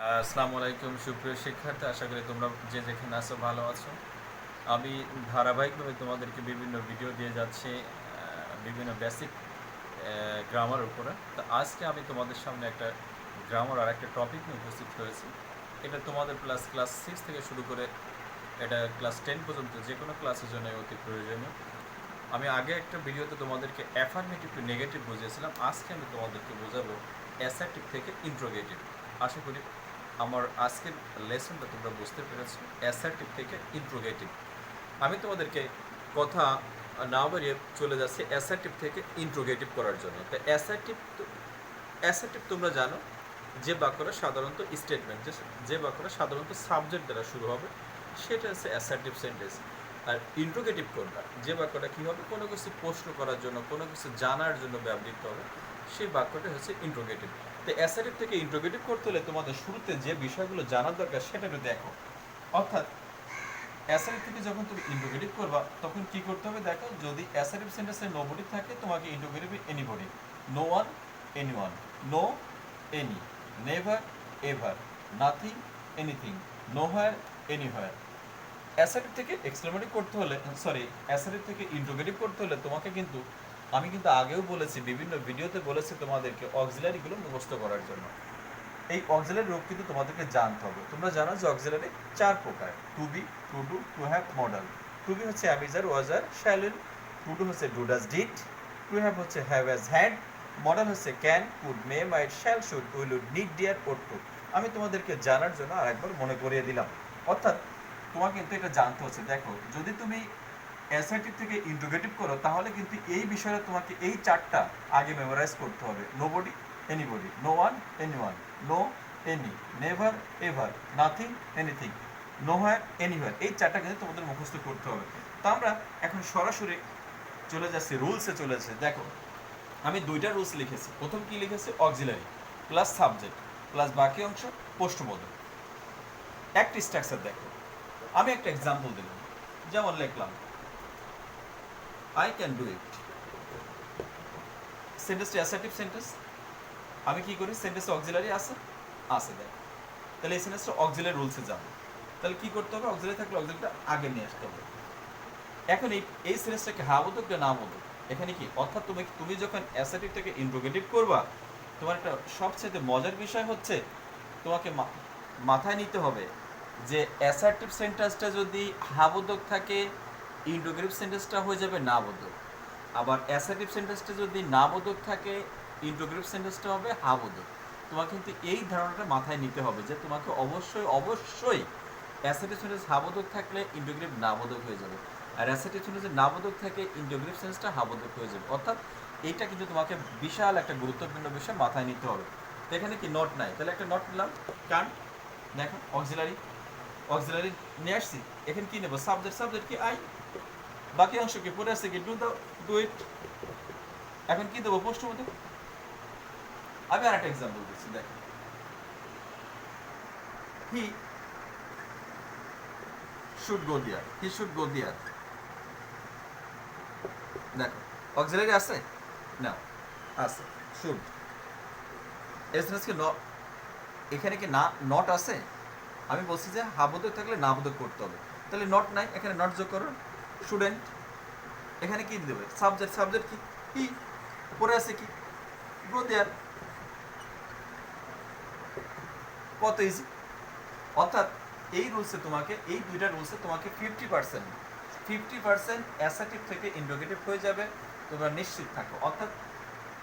আসসালামু আলাইকুম সুপ্রিয় শিক্ষার্থী, আশা করি তোমরা যে যেখানে আছো ভালো আছো। আমি ধারাবাহিকভাবে তোমাদেরকে বিভিন্ন ভিডিও দিয়ে যাচ্ছি বিভিন্ন বেসিক গ্রামার উপরে। তো আজকে আমি তোমাদের সামনে একটা গ্রামার আর একটা টপিক নিয়ে উপস্থিত হয়েছি। এটা তোমাদের ক্লাস 6 থেকে শুরু করে এটা ক্লাস 10 পর্যন্ত যে কোনো ক্লাসের জন্য অতি প্রয়োজনীয়। আমি আগে একটা ভিডিওতে তোমাদেরকে অ্যাফার্মেটিভ টু নেগেটিভ বুঝিয়েছিলাম। আজকে আমি তোমাদেরকে বোঝাবো অ্যাসার্টিভ থেকে ইন্ট্রোগেটিভ। আশা করি আমার আজকের লেসনটা তোমরা বুঝতে পেরেছো, অ্যাসার্টিভ থেকে ইন্ট্রোগেটিভ। আমি তোমাদেরকে কথা না বাড়িয়ে চলে যাচ্ছি অ্যাসার্টিভ থেকে ইন্ট্রোগেটিভ করার জন্য। তো অ্যাসার্টিভ তোমরা জানো যে বাক্যটা সাধারণত স্টেটমেন্ট, যে বাক্যটা সাধারণত সাবজেক্ট দ্বারা শুরু হবে সেটা হচ্ছে অ্যাসার্টিভ সেন্টেন্স। আর ইন্ট্রোগেটিভ কোনটা, যে বাক্যটা কী হবে, কোনো কিছু প্রশ্ন করার জন্য, কোনো কিছু জানার জন্য ব্যবহৃত হবে, সেই বাক্যটা হচ্ছে ইন্ট্রোগেটিভ। তো অ্যাসার্টিভ থেকে ইন্ট্রোগেটিভ করতে হলে তোমাদের শুরুতে যে বিষয়গুলো জানার দরকার সেটা একটু দেখো। অর্থাৎ অ্যাসার্টিভ থেকে যখন তুমি ইন্ট্রোগেটিভ করবা তখন কি করতে হবে দেখো। যদি অ্যাসার্টিভ সেন্টেন্সে নোবডি থাকে, তোমাকে interrogative anybody, no one, any one, no, any, never, ever, nothing, anything, nowhere, anywhere. Assertive থেকে এক্সক্লেমেটিভ করতে হলে, অ্যাসার্টিভ থেকে ইন্ট্রোগেটিভ করতে হলে তোমাকে কিন্তু, আমি কিন্তু আগেও বলেছি, বিভিন্ন ভিডিওতে বলেছি তোমাদেরকে অক্সিলারিগুলো মুখস্থ করার জন্য। এই অক্সিলারি রূপ কিন্তু তোমাদেরকে জানতে হবে। তোমরা জানো যে অক্সিলারি 4 প্রকার: to be, to do, to have, modal. To be হচ্ছে am is are, was were, shall will. To do হচ্ছে do does did. To have হচ্ছে হ্যাভ হ্যাজ হ্যাড। মডাল হচ্ছে can, could, may, might, shall, should, will, would, need, dare, ought to. আমি তোমাদেরকে জানার জন্য আরেকবার মনে করিয়ে দিলাম। অর্থাৎ তোমাকে কিন্তু এটা জানতে হচ্ছে। দেখো, যদি তুমি অ্যাসার্টিভ থেকে ইন্ট্রোগেটিভ করো তাহলে কিন্তু এই বিষয়ে তোমাকে এই 4টা আগে মেমোরাইজ করতে হবে: nobody, anybody, no one, anyone, no, any, never, ever, nothing, anything, nowhere, anywhere. এই 4টা কিন্তু তোমাদের মুখস্থ করতে হবে। তো আমরা এখন সরাসরি চলে যাচ্ছি রুলসে চলে যাচ্ছে। দেখো, আমি 2টা রুলস লিখেছি। প্রথম কি লিখেছি? অক্সিলারি প্লাস সাবজেক্ট প্লাস বাকি অংশ পোস্টবোধক। একটা স্ট্রাকচার দেখো, আমি একটা এক্সাম্পল দিলাম। যেমন লিখলাম আই ক্যান ডু ইট। সেন্টেন্সটি অ্যাসার্টিভ সেন্টেন্স। আমি কি করি? সেন্টেন্সে অক্সিলারি আছে, দেখ। তাহলে এই সেন্টেন্সটা অক্সিলারি রুলসে যাবে। তাহলে কি করতে হবে? অক্সিলারি থাকলে অক্সিলারিটা আগে নিয়ে আসতে হবে। এখন এই সেন্টেন্সটাকে হা বোধক না বোধক, এখানে কি অর্থাৎ তুমি যখন অ্যাসার্টিভ থেকে ইন্ট্রোগেটিভ করবা, তোমার একটা সবচেয়ে মজার বিষয় হচ্ছে তোমাকে মাথায় নিতে হবে যে অ্যাসার্টিভ সেন্টেন্সটা যদি হা বোধক থাকে, ইন্ট্রোগেটিভ সেন্টেন্সটা হয়ে যাবে না বোধক। আবার অ্যাসার্টিভ সেন্টেন্সটা যদি না বোধক থাকে, ইন্ট্রোগেটিভ সেন্টেন্সটা হবে হা বোধক। তোমাকে কিন্তু এই ধারণাটা মাথায় নিতে হবে যে তোমাকে অবশ্যই অ্যাসার্টিভ সেন্টেন্স হা বোধক থাকলে ইন্ট্রোগেটিভ না বোধক হয়ে যাবে, আর অ্যাসার্টিভ সেন্টেন্সে না বোধক থাকে ইন্ট্রোগেটিভ সেন্টেন্সটা হা বোধক হয়ে যাবে। অর্থাৎ এইটা কিন্তু তোমাকে বিশাল একটা গুরুত্বপূর্ণ বিষয় মাথায় নিতে হবে। তো এখানে কি নট নাই, তাহলে একটা নট নিলাম। কারণ দেখো অক্সিলারি নিয়ে আসছি। এখানে কি নেবো? সাবজেক্ট কি? আই। বাকি অংশ কি পড়ে আছে কি? Do it. এখন কি দেবো? প্রশ্নবোধক। আমি আর একটা এক্সাম্পল দিচ্ছি। দেখো, হি শুড গো দেয়ার। দেখো, অক্সিলারি আছে না? আছে। শুড এসএনএস কি এখানে কি না নট আছে? আমি বলছি যে হাবোধক থাকলে না বোধক করতে হবে। তাহলে নট নাই, এখানে নট যোগ করো। স্টুডেন্ট, এখানে কি দেবে? সাবজেক্ট কি? হি। পরে আছে কি? গো দেয়ার। কত ইজি! অর্থাৎ এই 2টা রুলসে তোমাকে 50% অ্যাসার্টিভ থেকে ইন্ট্রোগেটিভ হয়ে যাবে, তোমরা নিশ্চিত থাকো। অর্থাৎ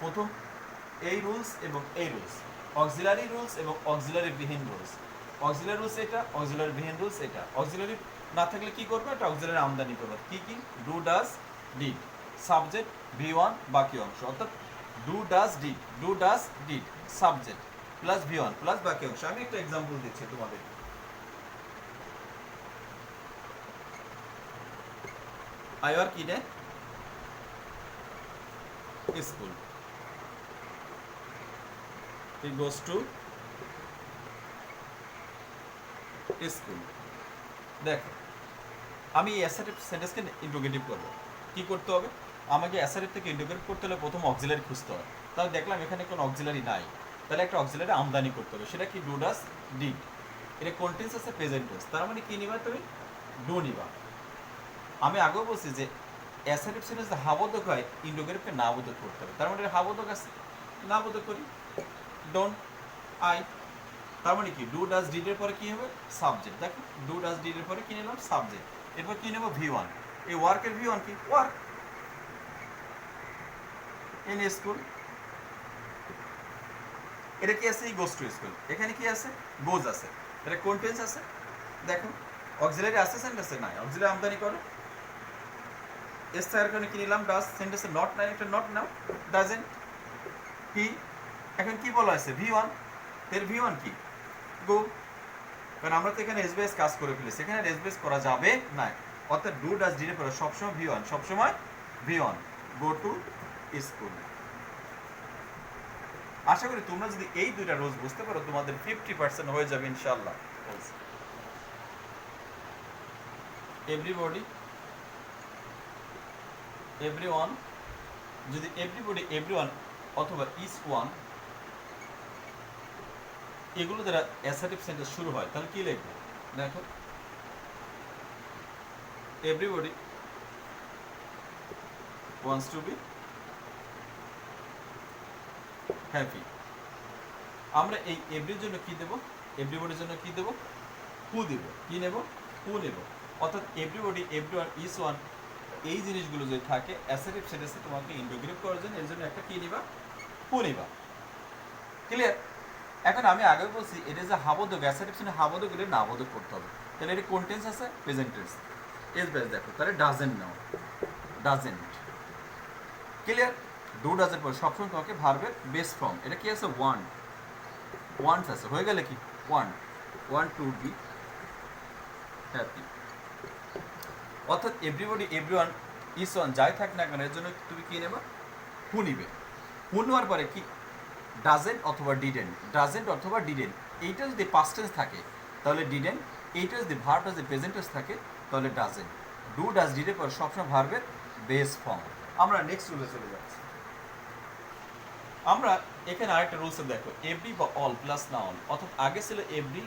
প্রথম এই রুলস এবং এই রুলস, অক্সিলারি রুলস এবং অক্সিলারি বিহীন রুলস। অক্সিলারি রুলস এটা, অক্সিলারি বিহীন রুলস এটা। অক্সিলারি না থাকলে কি করবে? একটা অক্সিলারি আমদানি করবে। কি? Do does did, subject V1 বাকি অংশ। অর্থাৎ do does did subject plus V1 plus বাকি অংশ। আমি একটা এক্সাম্পল দিচ্ছি তোমাদের। I work in a school. He goes to school. দেখো, আমি অ্যাসার্টিভ সেন্টেন্সকে ইন্ট্রোগেটিভ করব। কি করতে হবে? আমাকে অ্যাসার্টিভ থেকে ইন্ট্রোগেটিভ করতে হলে প্রথম অক্সিলারি খুঁজতে হয়। তাহলে দেখলাম এখানে কোনো অক্সিলারি নাই। তাহলে একটা অক্সিলারি আমদানি করতে হবে, সেটা কি ডু ডাজ ডিড, এটা কন্টেন্স আছে প্রেজেন্ট টেন্স, তার মানে কি নিবা তুমি ডু নিবা। আমি আগেও বলছি যে অ্যাসার্টিভ সেন্টেন্স হাবোধক হয় ইন্ডোগ্রেফকে না বোধক করতে হবে, তার মানে এটা হাবোধক আছে না বোধক করি ডোন্ট আই, তার মানে কি ডু ডাজ ডিড এর পরে কি হবে সাবজেক্ট, দেখো ডু ডাজ ডিড এর পরে কি নিলাম সাবজেক্ট, এরপর কি নেব V1, এই ওয়ার্কের V1 কি ওয়ার্ক ইন স্কুল, এটা কি আছে গোস টু স্কুল, এখানে কি আছে গোজ আছে, এটা কোন টেন্স আছে দেখো অক্সিলারি আছে সেন্টেন্সে নাই, অক্সিলারি আমদানি করো এস এর কারণে কি নিলাম ডাজ, সেন্টেন্সে নট নাই একটা নট নাও ডাজেন্ট কি, এখন কি বলা আছে V1, এর V1 কি গো, কারণ আমরা তো এখানে এসবিএস কাজ করে ফেলেছি, এখানে এসবিএস করা যাবে না, অর্থাৎ ডু ডাজ ডিড এর পরে সবসময় V1, সবসময় V1 গো টু স্কুল। আশা করি তোমরা যদি এই দুইটা রোজ বুঝতে পারো তোমাদের 50% হয়ে যাবে ইনশাআল্লাহ। এভরিবডি এভরিওয়ান, যদি এভরিবডি এভরিওয়ান অথবা ইচ ওয়ান এগুলো দ্বারা অ্যাসার্টিভ সেন্টেন্স শুরু হয় তাহলে কি লিখবে দেখো everybody wants to be happy, আমরা এই এভরির জন্য কি দেব, এভরিবডির জন্য কি দেব হু দেব, কি নেব হু নেব, অর্থাৎ এভরিবডি এভরিওয়ান ইচ ওয়ান এই জিনিসগুলো যদি থাকে অ্যাসার্টিভ সেন্টেন্সে তোমাকে ইন্টিগ্রেট করার জন্য এর জন্য একটা কি নিবা হু নিবা, ক্লিয়ার। এখন আমি আগে বলছি এটা যে হাবোধক অ্যাসার্টিভ সেন্টেন্স হাবোধক এটা নাবোধক করতে হবে, তাহলে এটা কোন টেন্স আছে প্রেজেন্ট টেন্স, এস বেস দেখো তাহলে doesn't now doesn't, clear. Do ডাজের পর সবসময় তোমাকে ভার্বের বেস ফর্ম, এটা কি আছে ওয়ান ওয়ান্টস আছে, হয়ে গেলে কি ওয়ান টু বি হ্যাপি, অর্থাৎ এভরিবডি এভরিওয়ান ইচ ওয়ান যাই থাক না কেন এর জন্য তুমি কি নেবা হু নিবে, হু নেওয়ার পরে কি ডাজেন্ট অথবা ডিডেন্ট, ডাজেন্ট অথবা ডিডেন্ট এইটা যদি পাস্ট টেন্স থাকে তাহলে ডিডেন্ট, এইটা যদি ভার্বটা যদি প্রেজেন্ট টেন্স থাকে তাহলে ডাজেন্ট, ডু ডাজ ডিডের পর সবসময় ভার্বের বেস ফর্ম। আমরা নেক্সট রুলে চলে যাচ্ছি, আমরা এখানে আরেকটা রুলস দেখো এভরি বা অল প্লাস নাউন, অর্থাৎ আগে ছিল এভরি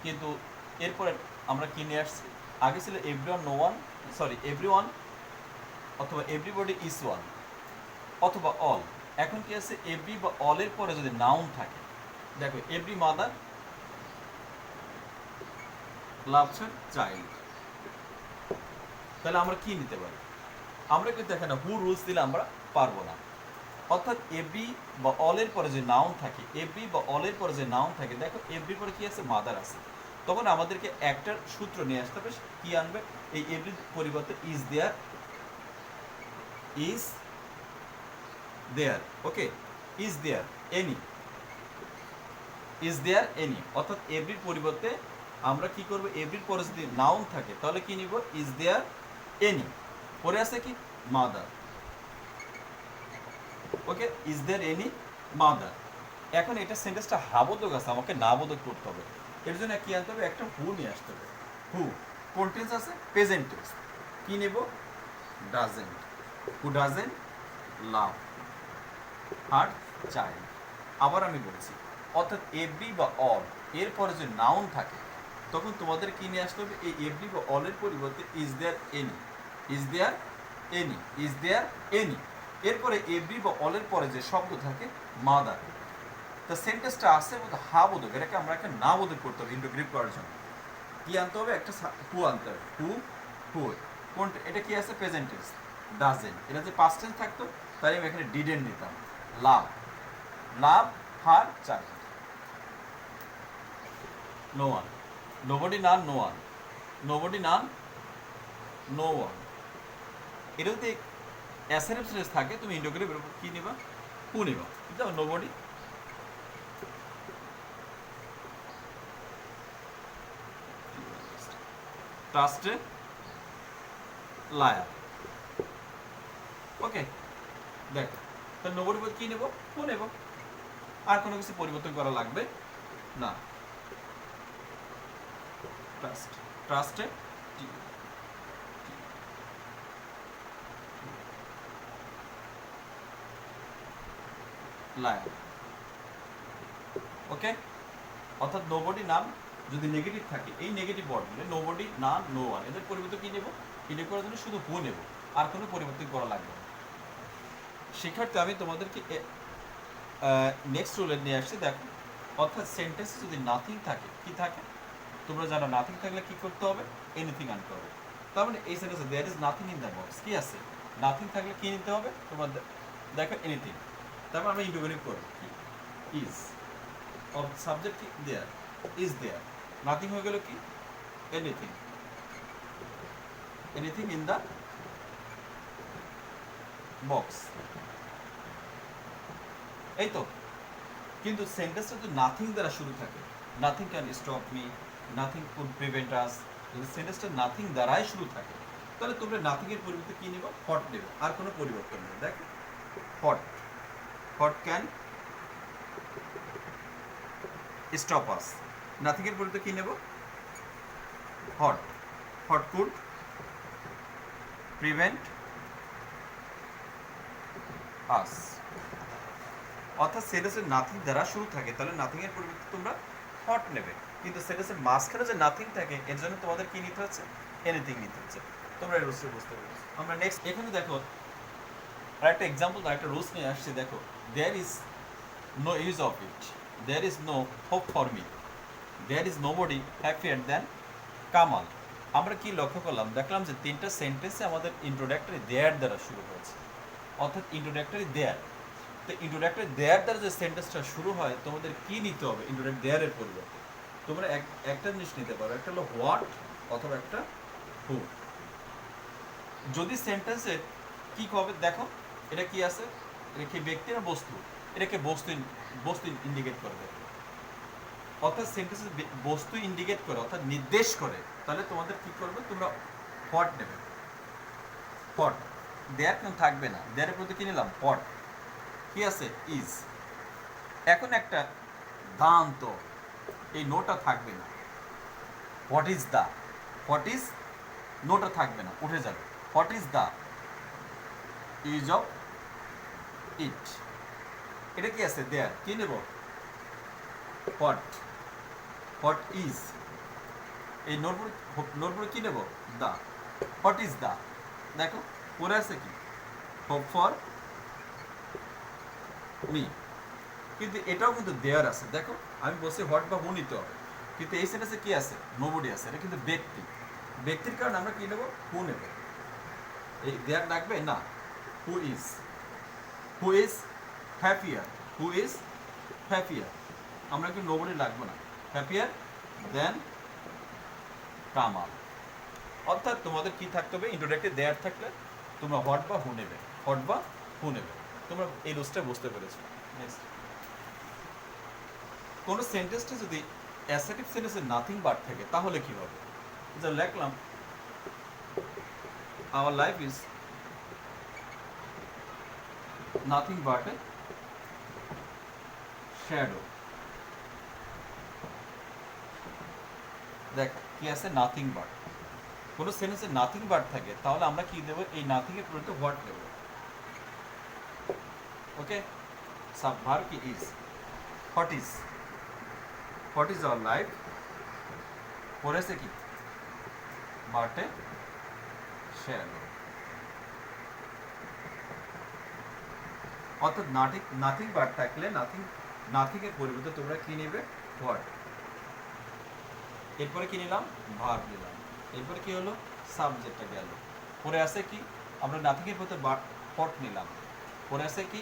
কিন্তু এরপরে আমরা কি নিয়ে আসছি, আগে ছিল everyone no one sorry everyone অথবা এভরিবডি ইজ ওয়ান অথবা অল, এখন কি আছে এভরি বা অলের পরে যদি নাউন থাকে দেখো every mother loves her child, তাহলে আমরা কি নিতে পারি, আমরা কিন্তু এখানে হু রুলস দিলে আমরা পারবো না, অর্থাৎ এভরি বা অলের পরে যে নাউন থাকে এভরি বা অলের পরে যে নাউন থাকে দেখো এভরি পরে কি আছে মাদার আছে, তখন আমাদেরকে একটা সূত্র নিয়ে আসতে হবে, কি আনবে এই এভরি পরিবর্তে is there okay is there any, অর্থাৎ এভরির পরিবর্তে আমরা কি করব এভরির পরে যদি নাউন থাকে তাহলে কি নিব ইজ দেয়ার এনি, পরে আছে কি mother, okay is there any mother, এখন এটা সেন্টেন্সটা হাবোধক আছে আমাকে নাবোধক করতে হবে, এর জন্য কি আনতে হবে একটা হু নিয়ে আসতে হবে, হু কোন টেন্স আছে প্রেজেন্ট টেন্স, কি নেব doesn't, who doesn't love her child, আবার আমি বলছি অর্থাৎ এভরি বা অল এরপরে যে নাউন থাকে তখন তোমাদের কি নিয়ে আসতে হবে এই এভরি বা অলের পরিবর্তে ইজ দেয়ার এনি, এরপরে এভরি বা অলের পরে যে শব্দ থাকে মাদার, তা সেন্টেন্সটা আসছে হাবোধক, এটাকে আমরা একটা নাবোধক করতে হবে ইন্টিগ্রেট করার জন্য, কি আনতে হবে একটা হু আনতে হবে, হু কোন এটা কি আছে প্রেজেন্ট টেন্স ডাজেন্ট, এটা যে পাস্ট টেন্স থাকতো তাই আমি এখানে ডিডেন্ট নিতাম, love her child, no one nobody none no one nobody none no one, এটা যদি অ্যাসার্টিভ সেন্টেন্স থাকে তুমি ইন্টিগ্রেট কি নিবা হু নিবা, যাও নোবডি ট্রাস্টে লায়ার, ওকে দেখ তাহলে নোবডি বলতে কি নেব হু নেব, আর কোনো কিছু পরিবর্তন করা লাগবে না, ট্রাস্টে লায়ার, ওকে, অর্থাৎ নোবডি নাম যদি নেগেটিভ থাকে, এই নেগেটিভ ওয়ার্ডগুলো নোবডি, না, নো ওয়ান, এদের পরিবর্তে কী নেব? ইন্ডিকেট করার জন্য শুধু হু নেব, আর কোনো পরিবর্তন করা লাগবে না। শিক্ষার্থী আমি তোমাদেরকে নেক্সট রুলে নিয়ে আসছি, দেখো। অর্থাৎ সেন্টেন্সে যদি নাথিং থাকে, কি থাকে তোমরা জানো, নাথিং থাকলে কি করতে হবে? এনিথিং আনতে হবে। তার মানে এই সেন্টেন্সে there is nothing in the box, কি আছে? নাথিং থাকলে কি নিতে হবে? তোমরা দেখো এনিথিং, তারপর আমরা ইন্টিগ্রেট করব কি? ইজ অফ সাবজেক্ট কি? দেয়ার, ইজ দেয়ার, নাথিং হয়ে গেল কি? Anything, anything in the box, এই তো। কিন্তু সেন্টেন্সটা যদি নাথিং দ্বারা শুরু থাকে, nothing can stop me, nothing could prevent us, যদি সেন্টেন্সটা নাথিং দ্বারাই শুরু থাকে, তাহলে তোমরা নাথিং এর পরিবর্তে কি নেবে? হট নেবে, আর কোনো পরিবর্তন নেই। দেখো hot, hot can stop us, nothing এর পরিবর্তে কি নেব? হট, হট কুড প্রিভেন্ট আস। অর্থাৎ সেন্টেন্সের নাথিং দ্বারা শুরু থাকে, তাহলে নাথিং এর পরিবর্তে তোমরা হট নেবে। কিন্তু সেন্টেন্সের মাঝখানে যে নাথিং থাকে, এর জন্য তোমাদের কি নিতে হচ্ছে? এনিথিং নিতে হচ্ছে। তোমরা এই রুলসটা বুঝতে পেরেছো। আমরা নেক্সট এখানে দেখো আরেকটা এক্সাম্পল, আরেকটা রুলস নিয়ে আসছে। দেখো, there is no use of it, there is no hope for me, there is nobody happier than Kamal. আমরা কি লক্ষ্য করলাম? দেখলাম যে তিনটা সেন্টেন্সে আমাদের ইন্ট্রোডাক্টরি দেয়ার দ্বারা শুরু হয়েছে, অর্থাৎ ইন্ট্রোডাক্টরি দেয়ার। তো ইন্ট্রোডাক্টরি দেয়ার দ্বারা যে সেন্টেন্সটা শুরু হয়, তোমাদের কি নিতে হবে? ইন্ট্রোডাক্ট দেয়ারের পরিবর্তে তোমরা একটা জিনিস নিতে পারো, একটা হলো হোয়াট অথবা একটা হু। যদি সেন্টেন্সের কি হবে, দেখো এটা কি আছে, এটা কি ব্যক্তি না বস্তু? এটাকে বস্তু ইন্ডিকেট করবে, অর্থাৎ সেন্টেন্সে বস্তু ইন্ডিকেট করে, অর্থাৎ নির্দেশ করে। তাহলে তোমাদের কি করবে? তোমরা হোয়াট নেবে, হোয়াট। দেয়ার কেন থাকবে না, দেয়ারের প্রতি কি নিলাম? হোয়াট। কি আছে? ইজ। এখন একটা দান্ত, এই নোটা থাকবে না, what is the, what is, নোটা থাকবে না, উঠে যাবে। What is the use of it, এটা কি আছে? দেয়ার, কি নেব? হোয়াট, হোয়াট ইজ, এই নোটবুক কি নেব? The, what is the. দেখো পরে আছে কি? হোপ ফর মি, কিন্তু এটাও কিন্তু দেয়ার আছে। দেখো আমি বলছি হোয়াট বা হু নিতে হবে, কিন্তু এই সেন্টেন্সে কি আছে? নোবডি আছে, এটা কিন্তু ব্যক্তি। ব্যক্তির কারণে আমরা কি নেব? হু নেব। এই দেয়ার ডাকবে না। Who is happier, who is happier, আমরা কি নোবডি লাগবো না, হ্যাপিয়ার দেন কামাল। অর্থাৎ তোমাদের কি থাকতে হবে? ইন্ট্রোডাক্টরি দেয়ার থাকলে তোমরা হোয়াট বা হু নেবে, হোয়াট বা হু নেবে। তোমরা এই রুলসটা বুঝতে পেরেছো। নেক্সট, কোনো সেন্টেন্সটা যদি অ্যাসার্টিভ সেন্টেন্সে নাথিং বাট থাকে, তাহলে কি হবে? যা লিখলাম, our life is nothing but A shadow. দেখ কি আছে? Nothing but. কোনো সেন্টেন্সে নাথিং বাট থাকে, তাহলে আমরা কি দেবো? এই নাথিং এর পরিবর্তে হোয়াট দেব। ওকে, সাবভার্ব কি? Is. What is, what is our life, পড়েছে কি? But A shadow. অর্থাৎ নাথিং বাট থাকলে নাথিং এর পরিবর্তে তোমরা কি নেবে? হোয়াট। এরপরে কি নিলাম? ভার্ব নিলাম। এরপরে কি হলো? সাবজেক্টটা গেল। পরে আছে কি? আমরা নাথিং এর পরিবর্তে হোয়াট নিলাম। পরে আছে কি?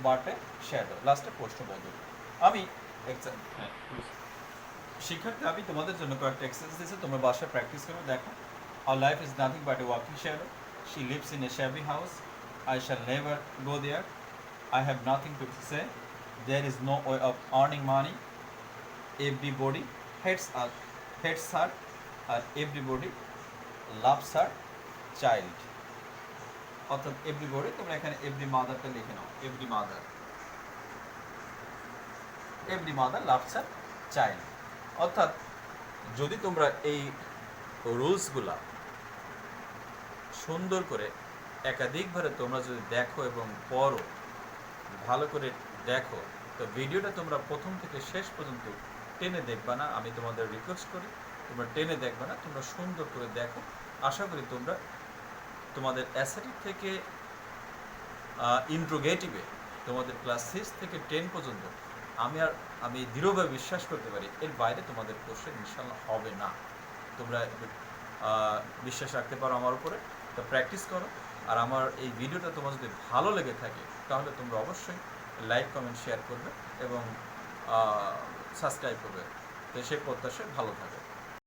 বাট এ শ্যাডো, লাস্টে প্রশ্ন বদল। আমি শিক্ষার্থী, আমি তোমাদের জন্য কয়েকটা এক্সারসাইজ দিয়েছি, তোমরা বাসায় প্র্যাকটিস করবে। দেখো, our life is nothing but a walking shadow. She lives in a shabby house. I shall never go there. I have nothing to say. There is no way of earning money. Everybody hates her, and everybody loves her child. অর্থাৎ everybody, তোমরা এখানে every motherটা লিখে নাও। every mother loves her child। অর্থাৎ যদি তোমরা এই রুলসগুলা সুন্দর করে একাধিকভাবে তোমরা যদি দেখো এবং পড়ো, ভালো করে দেখো, তো ভিডিওটা তোমরা প্রথম থেকে শেষ পর্যন্ত টেনে দেখবা না, আমি তোমাদের রিকোয়েস্ট করি তোমরা টেনে দেখবা না, তোমরা সুন্দর করে দেখো। আশা করি তোমরা তোমাদের অ্যাসাইটিভ থেকে ইন্ট্রোগেটিভে তোমাদের ক্লাস 6 থেকে 10 পর্যন্ত আমি দৃঢ়ভাবে বিশ্বাস করতে পারি এর বাইরে তোমাদের কোশ্চেন ইনশাল্লাহ হবে না। তোমরা বিশ্বাস রাখতে পারো আমার উপরে। তো প্র্যাকটিস করো। আর আমার এই ভিডিওটা তোমার যদি ভালো লেগে থাকে তাহলে তোমরা অবশ্যই লাইক কমেন্ট শেয়ার করবে এবং সাবস্ক্রাইব করবে। তো সেই প্রত্যাশায় ভালো থাকো।